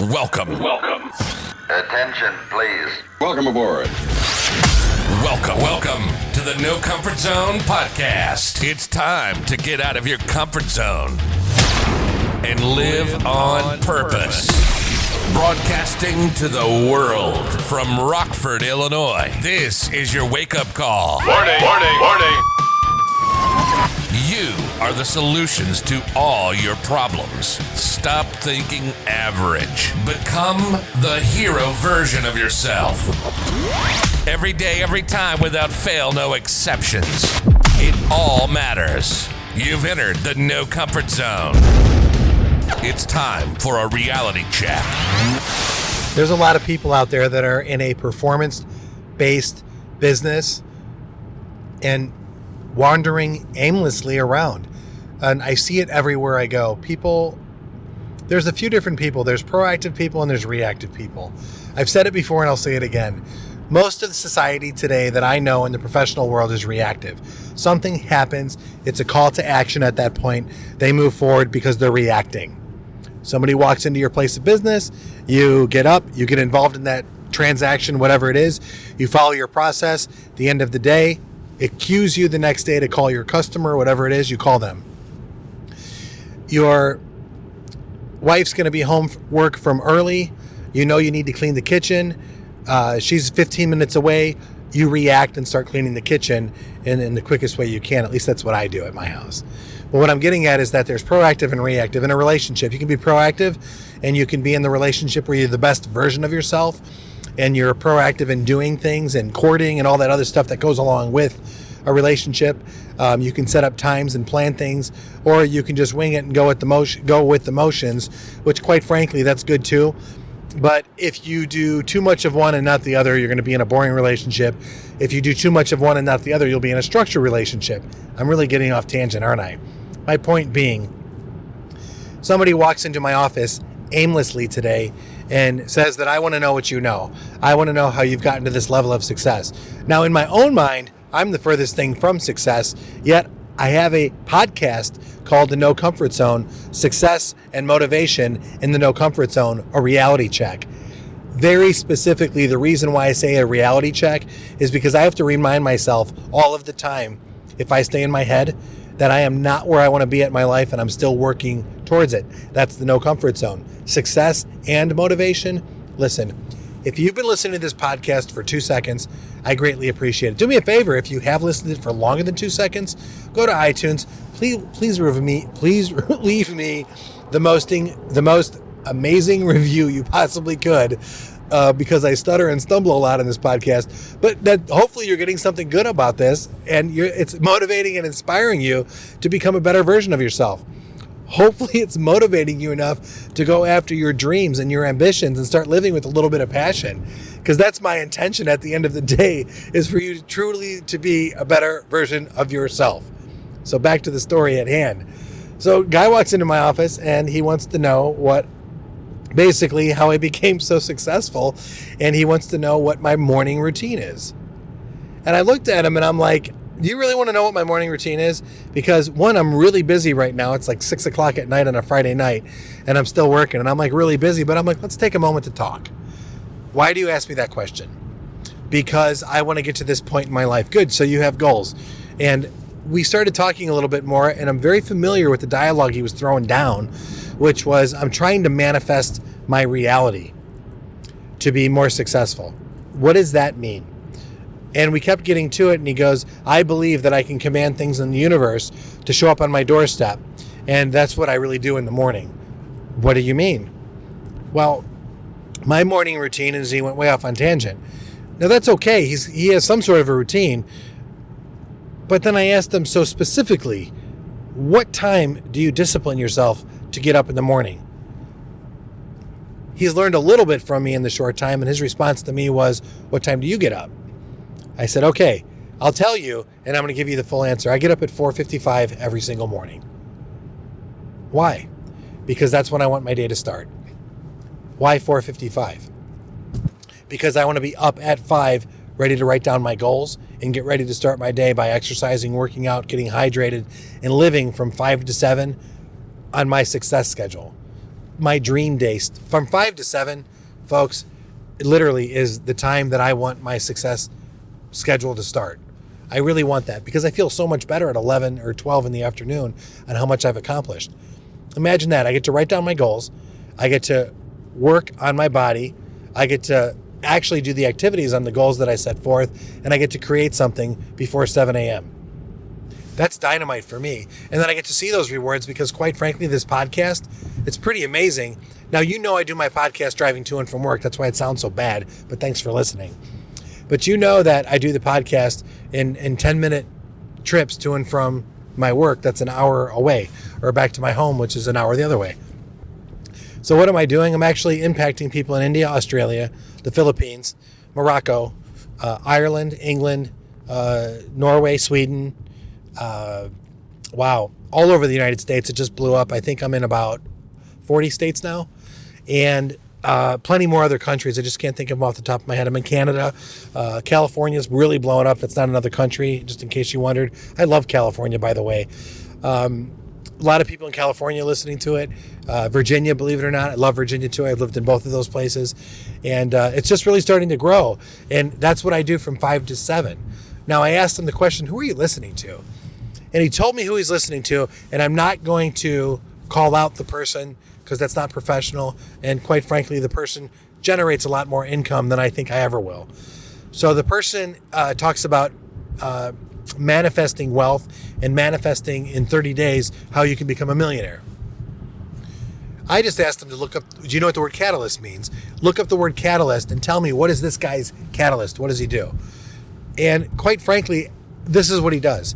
Welcome. Attention, please. Welcome aboard. Welcome to the No Comfort Zone podcast. It's time to get out of your comfort zone and live on purpose. Broadcasting to the world from Rockford, Illinois. This is your wake-up call. Warning. You are the solutions to all your problems. Stop thinking average. Become the hero version of yourself. Every day, every time, without fail, no exceptions. It all matters. You've entered the No Comfort Zone. It's time for a reality check. There's a lot of people out there that are in a performance-based business and wandering aimlessly around. And I see it everywhere I go. There's a few different people. There's proactive people and there's reactive people. I've said it before and I'll say it again. Most of the society today that I know in the professional world is reactive. Something happens, it's a call to action at that point. They move forward because they're reacting. Somebody walks into your place of business, you get up, you get involved in that transaction, whatever it is, you follow your process. At the end of the day, it cues you the next day to call your customer, whatever it is, you call them. Your wife's going to be home from work from early. You know you need to clean the kitchen. She's 15 minutes away. You react and start cleaning the kitchen in the quickest way you can. At least that's what I do at my house. But what I'm getting at is that there's proactive and reactive in a relationship. You can be proactive and you can be in the relationship where you're the best version of yourself and you're proactive in doing things and courting and all that other stuff that goes along with a relationship. You can set up times and plan things, or you can just wing it and go with the motions, which quite frankly, that's good too. But if you do too much of one and not the other, you're going to be in a boring relationship. If you do too much of one and not the other, you'll be in a structured relationship. I'm really getting off tangent, aren't I? My point being, somebody walks into my office aimlessly today and says that I want to know what you know. I want to know how you've gotten to this level of success. Now, in my own mind, I'm the furthest thing from success, yet I have a podcast called The No Comfort Zone, Success and Motivation in the No Comfort Zone, a reality check. Very specifically, the reason why I say a reality check is because I have to remind myself all of the time, if I stay in my head, that I am not where I want to be at my life and I'm still working towards it. That's the No Comfort Zone. Success and motivation. Listen, if you've been listening to this podcast for 2 seconds, I greatly appreciate it. Do me a favor, if you have listened to it for longer than 2 seconds, go to iTunes. Please leave me the most amazing review you possibly could, because I stutter and stumble a lot in this podcast. But that hopefully you're getting something good about this, and it's motivating and inspiring you to become a better version of yourself. Hopefully it's motivating you enough to go after your dreams and your ambitions and start living with a little bit of passion. Because that's my intention at the end of the day, is for you truly to be a better version of yourself. So back to the story at hand. So guy walks into my office and he wants to know basically how I became so successful. And he wants to know what my morning routine is. And I looked at him and I'm like, do you really want to know what my morning routine is? Because one, I'm really busy right now. It's like 6 o'clock at night on a Friday night and I'm still working and I'm like really busy, but I'm like, let's take a moment to talk. Why do you ask me that question? Because I want to get to this point in my life. Good. So you have goals. And we started talking a little bit more and I'm very familiar with the dialogue he was throwing down, which was I'm trying to manifest my reality to be more successful. What does that mean? And we kept getting to it and he goes, I believe that I can command things in the universe to show up on my doorstep. And that's what I really do in the morning. What do you mean? Well, my morning routine is, he went way off on tangent. Now that's okay. He has some sort of a routine. But then I asked him so specifically, what time do you discipline yourself to get up in the morning? He's learned a little bit from me in the short time, and his response to me was, what time do you get up? I said, okay, I'll tell you, and I'm going to give you the full answer. I get up at 4:55 every single morning. Why? Because that's when I want my day to start. Why 4:55? Because I want to be up at 5, ready to write down my goals and get ready to start my day by exercising, working out, getting hydrated, and living from 5 to 7 on my success schedule. my dream day. From 5 to 7, folks, it literally is the time that I want my success schedule to start. I really want that because I feel so much better at 11 or 12 in the afternoon on how much I've accomplished. Imagine that. I get to write down my goals. I get to work on my body. I get to actually do the activities on the goals that I set forth, and I get to create something before 7 a.m. That's dynamite for me. And then I get to see those rewards because, quite frankly, this podcast, it's pretty amazing. Now, you know I do my podcast driving to and from work. That's why it sounds so bad, but thanks for listening. But you know that I do the podcast in 10-minute trips to and from my work. That's an hour away, or back to my home, which is an hour the other way. So what am I doing? I'm actually impacting people in India, Australia, the Philippines, Morocco, Ireland, England, Norway, Sweden. Wow. All over the United States. It just blew up. I think I'm in about 40 states now. And plenty more other countries. I just can't think of them off the top of my head. I'm in Canada. California's really blowing up. That's not another country, just in case you wondered. I love California, by the way. A lot of people in California listening to it. Virginia, believe it or not. I love Virginia too. I've lived in both of those places. And it's just really starting to grow. And that's what I do from 5 to 7. Now, I asked him the question, who are you listening to? And he told me who he's listening to. And I'm not going to call out the person because that's not professional. And quite frankly, the person generates a lot more income than I think I ever will. So the person talks about manifesting wealth and manifesting in 30 days how you can become a millionaire. I just asked him to look up, do you know what the word catalyst means? Look up the word catalyst and tell me, what is this guy's catalyst? What does he do? And quite frankly, this is what he does.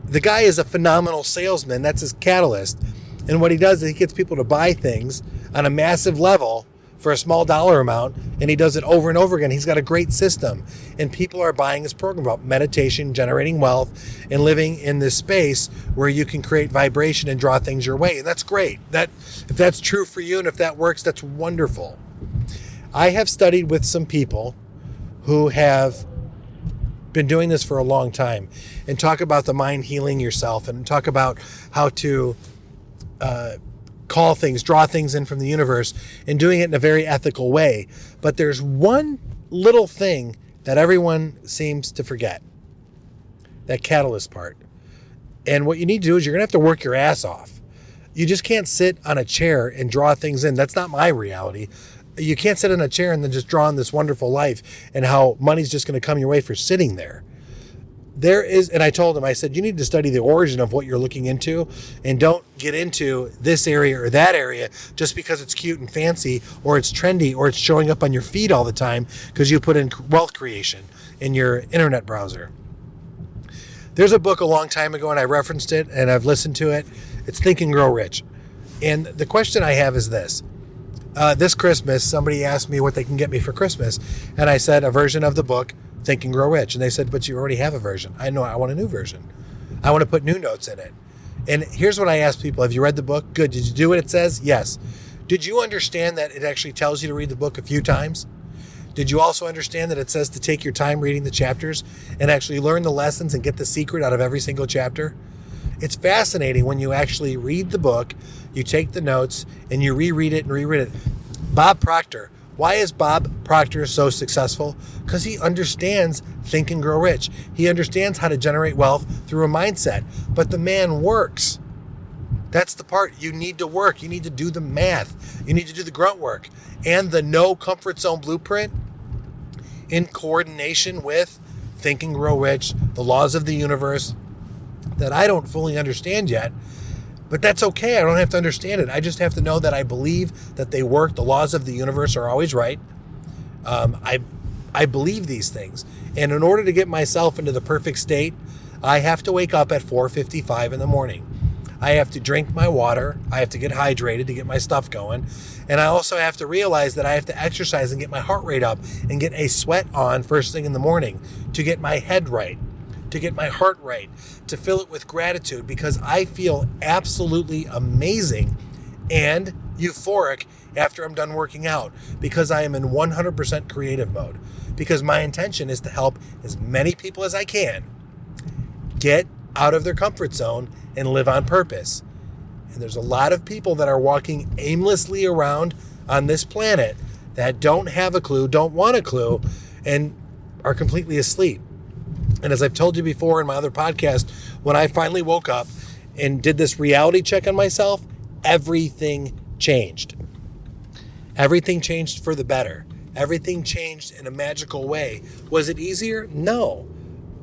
The guy is a phenomenal salesman. That's his catalyst. And what he does is he gets people to buy things on a massive level for a small dollar amount, and he does it over and over again. He's got a great system, and people are buying his program about meditation, generating wealth, and living in this space where you can create vibration and draw things your way. And that's great. If that's true for you and if that works, that's wonderful. I have studied with some people who have been doing this for a long time and talk about the mind healing yourself and talk about how to call things, draw things in from the universe, and doing it in a very ethical way. But there's one little thing that everyone seems to forget, that catalyst part. And what you need to do is you're going to have to work your ass off. You just can't sit on a chair and draw things in. That's not my reality. You can't sit in a chair and then just draw in this wonderful life and how money's just going to come your way for sitting there. And I told him, I said, you need to study the origin of what you're looking into, and don't get into this area or that area just because it's cute and fancy, or it's trendy, or it's showing up on your feed all the time because you put in wealth creation in your internet browser. There's a book a long time ago, and I referenced it, and I've listened to it. It's Think and Grow Rich. And the question I have is this. This Christmas, somebody asked me what they can get me for Christmas, and I said a version of the book, Think and Grow Rich. And they said, but you already have a version. I know, I want a new version. I want to put new notes in it. And here's what I ask people. Have you read the book? Good. Did you do what it says? Yes. Did you understand that it actually tells you to read the book a few times? Did you also understand that it says to take your time reading the chapters and actually learn the lessons and get the secret out of every single chapter? It's fascinating when you actually read the book, you take the notes, and you reread it and reread it. Bob Proctor. Why is Bob Proctor so successful? Because he understands Think and Grow Rich. He understands how to generate wealth through a mindset. But the man works. That's the part. You need to work. You need to do the math. You need to do the grunt work. And the no comfort zone blueprint in coordination with Think and Grow Rich, the laws of the universe that I don't fully understand yet. But that's okay. I don't have to understand it. I just have to know that I believe that they work. The laws of the universe are always right. I believe these things. And in order to get myself into the perfect state, I have to wake up at 4:55 in the morning. I have to drink my water. I have to get hydrated to get my stuff going. And I also have to realize that I have to exercise and get my heart rate up and get a sweat on first thing in the morning to get my head right, to get my heart right, to fill it with gratitude, because I feel absolutely amazing and euphoric after I'm done working out, because I am in 100% creative mode, because my intention is to help as many people as I can get out of their comfort zone and live on purpose. And there's a lot of people that are walking aimlessly around on this planet that don't have a clue, don't want a clue, and are completely asleep. And as I've told you before in my other podcast, when I finally woke up and did this reality check on myself, everything changed. Everything changed for the better. Everything changed in a magical way. Was it easier? No.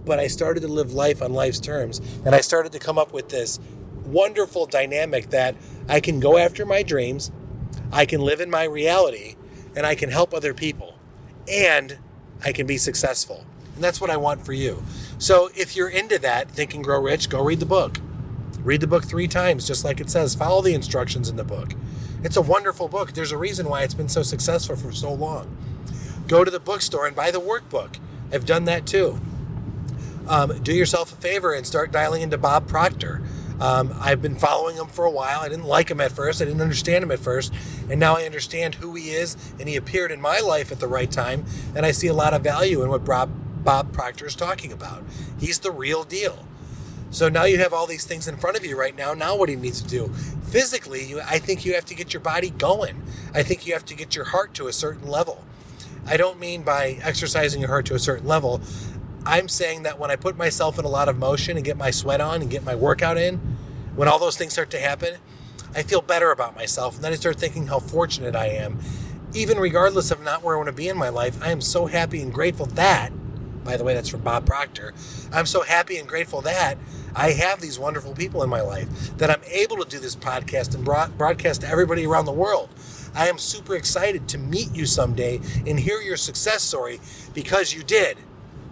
But I started to live life on life's terms, and I started to come up with this wonderful dynamic that I can go after my dreams, I can live in my reality, and I can help other people, and I can be successful. And that's what I want for you. So if you're into that, Think and Grow Rich, go read the book. Read the book 3 times, just like it says. Follow the instructions in the book. It's a wonderful book. There's a reason why it's been so successful for so long. Go to the bookstore and buy the workbook. I've done that too. Do yourself a favor and start dialing into Bob Proctor. I've been following him for a while. I didn't like him at first. I didn't understand him at first. And now I understand who he is, and he appeared in my life at the right time. And I see a lot of value in what Bob Proctor is talking about. He's the real deal. So now you have all these things in front of you right now. Now what do you need to do? Physically, I think you have to get your body going. I think you have to get your heart to a certain level. I don't mean by exercising your heart to a certain level. I'm saying that when I put myself in a lot of motion and get my sweat on and get my workout in, when all those things start to happen, I feel better about myself. And then I start thinking how fortunate I am. Even regardless of not where I want to be in my life, I am so happy and grateful that, by the way, that's from Bob Proctor, I'm so happy and grateful that I have these wonderful people in my life, that I'm able to do this podcast and broadcast to everybody around the world. I am super excited to meet you someday and hear your success story, because you did.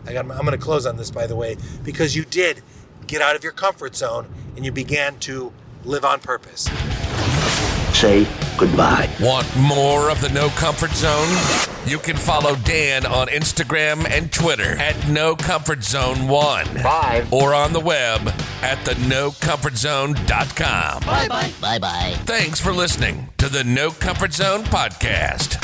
I'm going to close on this, by the way, because you did get out of your comfort zone and you began to live on purpose. Say goodbye. Want more of the No Comfort Zone? You can follow Dan on Instagram and Twitter at NoComfortZone1. Bye. Or on the web at thenocomfortzone.com. Bye-bye. Bye-bye. Thanks for listening to the No Comfort Zone podcast.